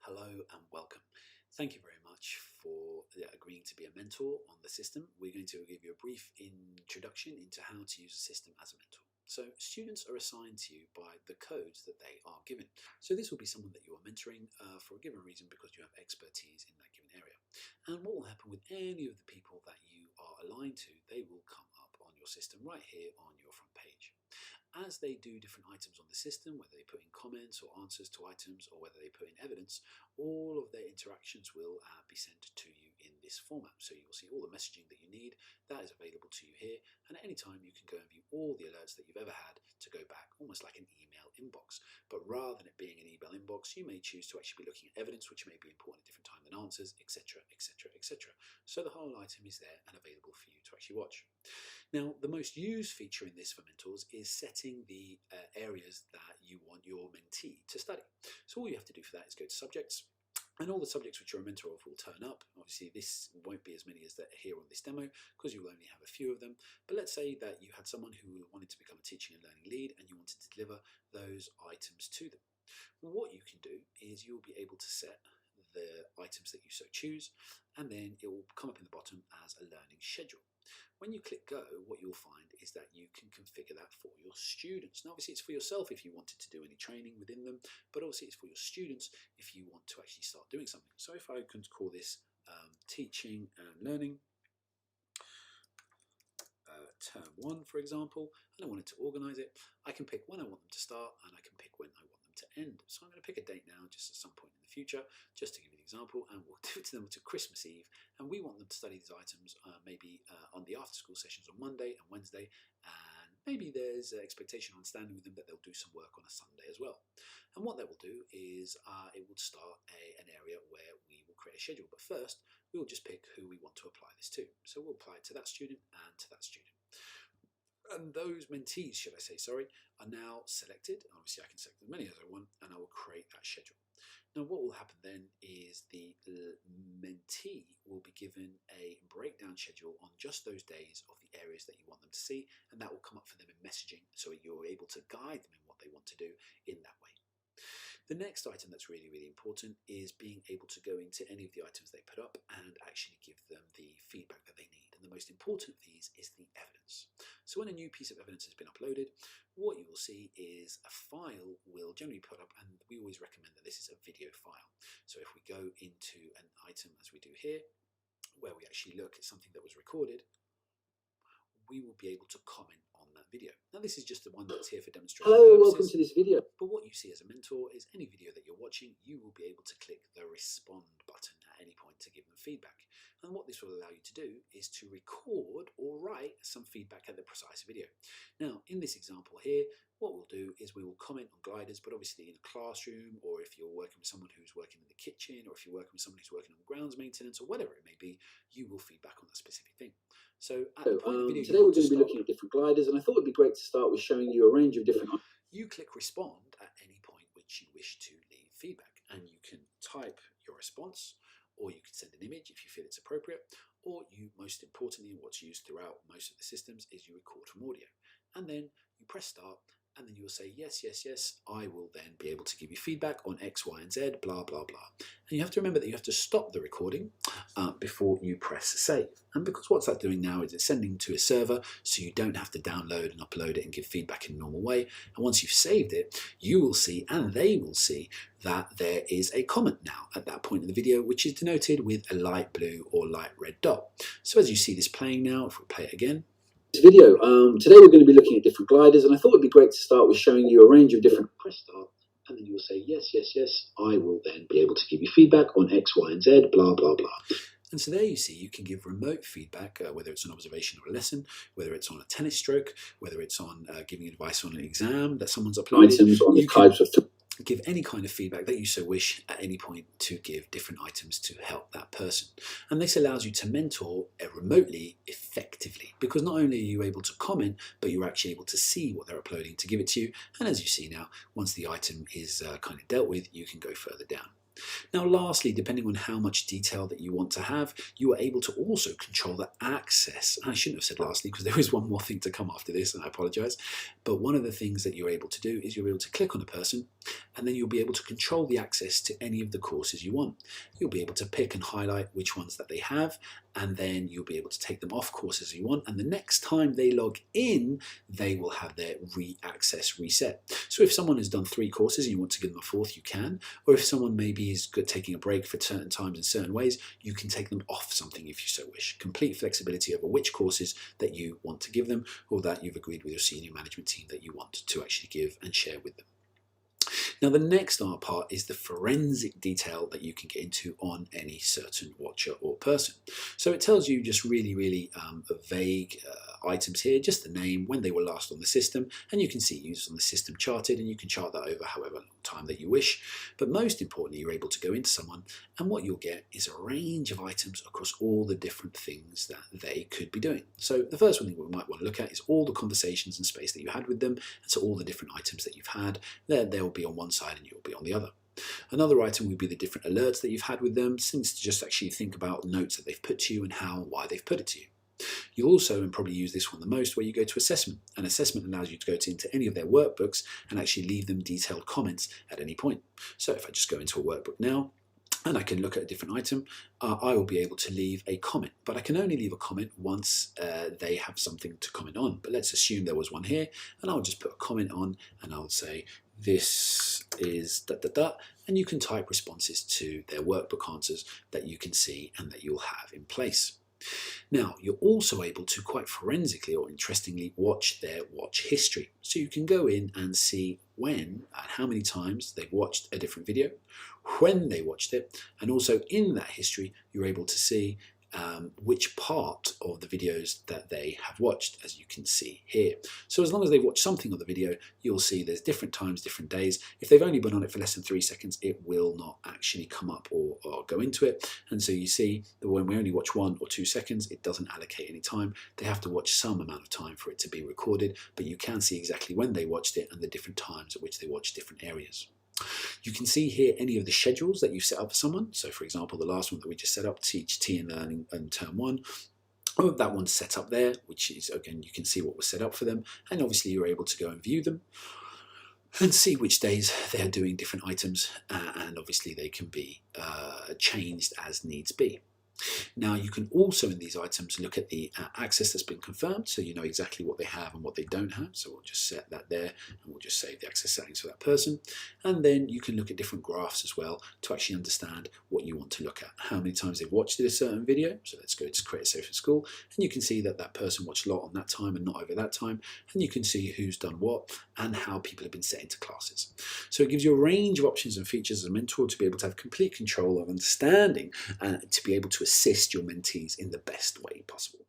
Hello and welcome. Thank you very much for agreeing to be a mentor on the system. We're going to give you a brief introduction into how to use the system as a mentor. So students are assigned to you by the codes that they are given. So this will be someone that you are mentoring for a given reason because you have expertise in that given area. And what will happen with any of the people that you are aligned to, they will come up on your system right here on your front page. As they do different items on the system, whether they put in comments or answers to items or whether they put in evidence, all of their interactions will be sent to you in this format. So you will see all the messaging that you need. That is available to you here. And at any time you can go and view all the alerts that you've ever had to go back, almost like an email inbox. But rather than it being an email inbox, you may choose to actually be looking at evidence, which may be important at different time than answers, etc., etc., etc. So the whole item is there and available for you to actually watch. Now, the most used feature in this for mentors is setting the areas that you want your mentee to study. So all you have to do for that is go to subjects, and all the subjects which you're a mentor of will turn up. Obviously, this won't be as many as that are here on this demo because you'll only have a few of them. But let's say that you had someone who wanted to become a teaching and learning lead and you wanted to deliver those items to them. Well, what you can do is you'll be able to set the items that you so choose, and then it will come up in the bottom as a learning schedule. When you click go, what you'll find is that you can configure that for your students. Now, obviously, it's for yourself if you wanted to do any training within them, but obviously it's for your students if you want to actually start doing something. So if I can call this teaching and learning, term 1, for example, and I wanted to organize it, I can pick when I want them to start and I can pick when I want them to end. So I'm going to pick a date now, just at some point in the future, just to give you the example, and we'll do it to them to Christmas Eve, and we want them to study these items maybe on the after school sessions on Monday and Wednesday, and maybe there's an expectation or understanding with them that they'll do some work on a Sunday as well. And what that will do is it will start an area where we will create a schedule, but first we'll just pick who we want to apply this to. So we'll apply it to that student and to that student. And those mentees, should I say, sorry, are now selected. Obviously, I can select as many as I want, and I will create that schedule. Now, what will happen then is the mentee will be given a breakdown schedule on just those days of the areas that you want them to see, and that will come up for them in messaging, so you're able to guide them in what they want to do in that way. The next item that's really, really important is being able to go into any of the items they put up and actually give them the feedback that they need. And the most important of these is the evidence. So when a new piece of evidence has been uploaded, what you will see is a file will generally put up, and we always recommend that this is a video file. So if we go into an item as we do here, where we actually look at something that was recorded, we will be able to comment on that video. Now, this is just the one that's here for demonstration purposes. Welcome to this video. But what you see as a mentor is any video that you're watching, you will be able to click the respond button at any point to give them feedback. And what this will allow you to do is to record or write some feedback at the precise video. Now, in this example here, what we'll do is we will comment on gliders, but obviously in a classroom, or if you're working with someone who's working in the kitchen, or if you're working with someone who's working on grounds maintenance, or whatever it may be, you will feedback on that specific thing. So at the point of the video, today we're going to be looking at different gliders, and I thought it'd be great to start with showing you a range of different. You click respond at any point which you wish to leave feedback, and you can type your response, or you can send an image if you feel it's appropriate, or you, most importantly, what's used throughout most of the systems is you record from audio, and then you press start, and then you will say yes, yes, yes. I will then be able to give you feedback on X, Y, and Z, blah, blah, blah. And you have to remember that you have to stop the recording before you press save. And because what's that doing now is it's sending to a server, so you don't have to download and upload it and give feedback in a normal way. And once you've saved it, you will see, and they will see, that there is a comment now at that point in the video, which is denoted with a light blue or light red dot. So as you see this playing now, if we play it again, video. Today we're going to be looking at different gliders, and I thought it'd be great to start with showing you a range of different. Press start, and then you will say yes, yes, yes. I will then be able to give you feedback on X, Y, and Z, blah, blah, blah. And so there you see, you can give remote feedback, whether it's an observation or a lesson, whether it's on a tennis stroke, whether it's on giving advice on an exam that someone's uploaded. Items on the types of. Give any kind of feedback that you so wish at any point to give different items to help that person. And this allows you to mentor remotely effectively, because not only are you able to comment, but you're actually able to see what they're uploading to give it to you. And as you see now, once the item is kind of dealt with, you can go further down. Now, lastly, depending on how much detail that you want to have, you are able to also control the access. I shouldn't have said lastly, because there is one more thing to come after this, and I apologize. But one of the things that you're able to do is you're able to click on a person, and then you'll be able to control the access to any of the courses you want. You'll be able to pick and highlight which ones that they have, and then you'll be able to take them off courses you want, and the next time they log in, they will have their access reset. So if someone has done 3 courses and you want to give them a 4th, you can. Or if someone maybe is good taking a break for certain times in certain ways, you can take them off something if you so wish. Complete flexibility over which courses that you want to give them, or that you've agreed with your senior management team that you want to actually give and share with them. Now, the next art part is the forensic detail that you can get into on any certain watcher or person. So it tells you just really vague items here, just the name, when they were last on the system, and you can see users on the system charted, and you can chart that over however long time that you wish. But most importantly, you're able to go into someone, and what you'll get is a range of items across all the different things that they could be doing. So the first one we might want to look at is all the conversations and space that you had with them, and so all the different items that you've had, they'll be on one side and you'll be on the other. Another item would be the different alerts that you've had with them, since to just actually think about notes that they've put to you and why they've put it to you. You'll also, and probably use this one the most, where you go to assessment. And assessment allows you to go into any of their workbooks and actually leave them detailed comments at any point. So if I just go into a workbook now, and I can look at a different item, I will be able to leave a comment. But I can only leave a comment once they have something to comment on. But let's assume there was one here, and I'll just put a comment on, and I'll say, this is ... and you can type responses to their workbook answers that you can see and that you'll have in place. Now, you're also able to quite forensically or interestingly watch their watch history. So you can go in and see when and how many times they've watched a different video, when they watched it, and also in that history, you're able to see which part of the videos that they have watched, as you can see here. So as long as they've watched something of the video, you'll see there's different times, different days. If they've only been on it for less than 3 seconds, it will not actually come up or go into it. And so you see that when we only watch 1 or 2 seconds, it doesn't allocate any time. They have to watch some amount of time for it to be recorded, but you can see exactly when they watched it and the different times at which they watched different areas. You can see here any of the schedules that you've set up for someone. So for example, the last one that we just set up, Teach Tea and Learning and Term 1, that one's set up there, which is, again, you can see what was set up for them. And obviously you're able to go and view them and see which days they're doing different items. And obviously they can be changed as needs be. Now you can also in these items look at the access that's been confirmed, so you know exactly what they have and what they don't have. So we'll just set that there and we'll just save the access settings for that person. And then you can look at different graphs as well to actually understand what you want to look at. How many times they've watched a certain video. So let's go to Create a Safer School, and you can see that that person watched a lot on that time and not over that time. And you can see who's done what and how people have been set into classes. So it gives you a range of options and features as a mentor to be able to have complete control of understanding and to be able to assist your mentees in the best way possible.